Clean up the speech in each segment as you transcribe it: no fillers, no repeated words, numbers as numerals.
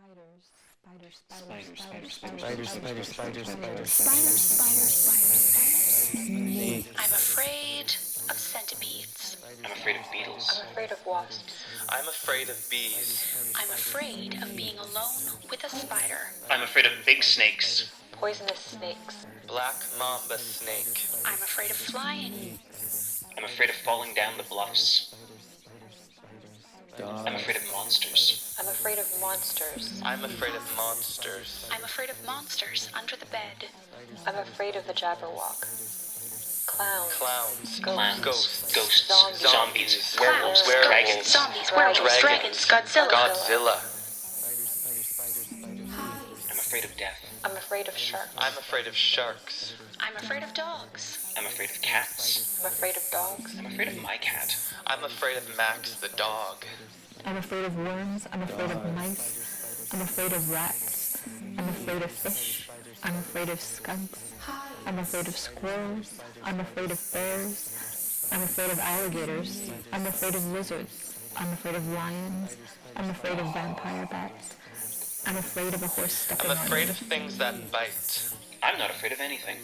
I'm afraid of centipedes. I'm afraid of beetles. I'm afraid of wasps. I'm afraid of bees. I'm afraid of being alone with a spider. I'm afraid of big snakes. Poisonous snakes. Black mamba snake. I'm afraid of flying. I'm afraid of falling down the bluffs. I'm afraid of monsters. I'm afraid of monsters. I'm afraid of monsters. I'm afraid of monsters under the bed. I'm afraid of the Jabberwock. Clowns. Clowns. Ghosts. Zombies. Werewolves. Clowns, Werewolves. zombies, werewolves, dragons, Godzilla. Godzilla. I'm afraid of death. I'm afraid of sharks. I'm afraid of sharks. I'm afraid of dogs. I'm afraid of cats. I'm afraid of dogs. I'm afraid of my cat. I'm afraid of Max the dog. I'm afraid of worms. I'm afraid of mice. I'm afraid of rats. I'm afraid of fish. I'm afraid of skunks. I'm afraid of squirrels. I'm afraid of bears. I'm afraid of alligators. I'm afraid of lizards. I'm afraid of lions. I'm afraid of vampire bats. I'm afraid of a horse stepping I'm on afraid me. of things that bite. I'm not afraid of anything.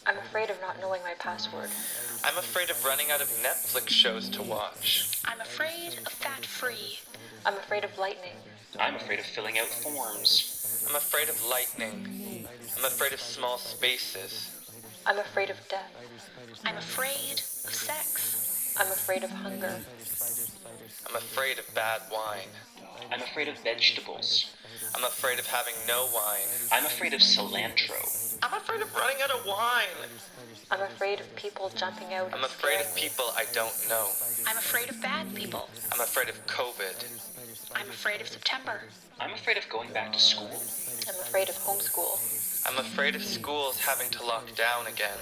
I'm afraid of not knowing my password. I'm afraid of running out of Netflix shows to watch. I'm afraid of fat-free. I'm afraid of lightning. I'm afraid of filling out forms. I'm afraid of lightning. I'm afraid of small spaces. I'm afraid of death. I'm afraid of sex. I'm afraid of hunger. I'm afraid of bad wine. I'm afraid of vegetables. I'm afraid of having no wine. I'm afraid of cilantro. I'm afraid of running out of wine. I'm afraid of people jumping out. I'm and afraid of scaring me. people I don't know. I'm afraid of bad people. I'm afraid of COVID. I'm afraid of September. I'm afraid of going back to school. I'm afraid of homeschool. I'm afraid of schools having to lock down again.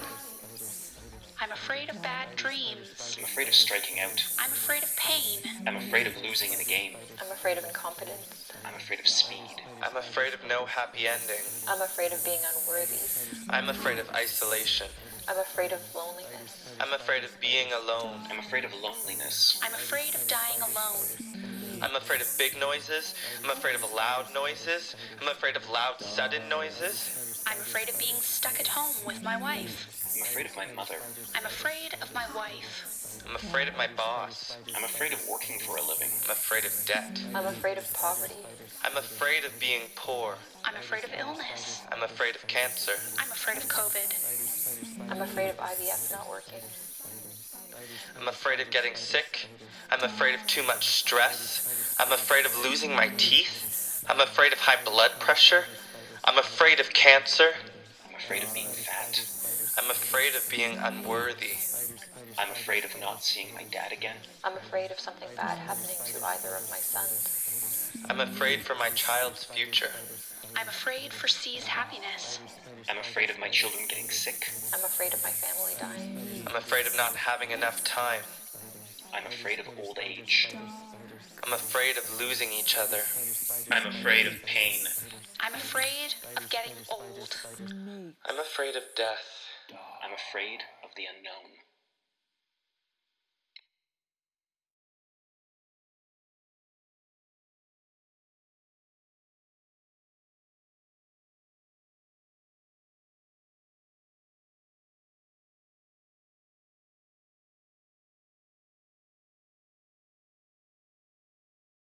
I'm afraid of bad dreams. I'm afraid of striking out. I'm afraid of pain. I'm afraid of losing in a game. I'm afraid of incompetence. I'm afraid of speed. I'm afraid of no happy ending. I'm afraid of being unworthy. I'm afraid of isolation. I'm afraid of loneliness. I'm afraid of being alone. I'm afraid of loneliness. I'm afraid of dying alone. I'm afraid of big noises. I'm afraid of loud noises. I'm afraid of loud, sudden noises. I'm afraid of being stuck at home with my wife. I'm afraid of my mother. I'm afraid of my wife. I'm afraid of my boss. I'm afraid of working for a living. I'm afraid of debt. I'm afraid of poverty. I'm afraid of being poor. I'm afraid of illness. I'm afraid of cancer. I'm afraid of COVID. I'm afraid of IVF not working. I'm afraid of getting sick. I'm afraid of too much stress. I'm afraid of losing my teeth. I'm afraid of high blood pressure. I'm afraid of cancer. I'm afraid of being fat. I'm afraid of being unworthy. I'm afraid of not seeing my dad again. I'm afraid of something bad happening to either of my sons. I'm afraid for my child's future. I'm afraid for C's happiness. I'm afraid of my children getting sick. I'm afraid of my family dying. I'm afraid of not having enough time. I'm afraid of old age. I'm afraid of losing each other. I'm afraid of pain. I'm afraid of getting old. I'm afraid of death. I'm afraid of the unknown.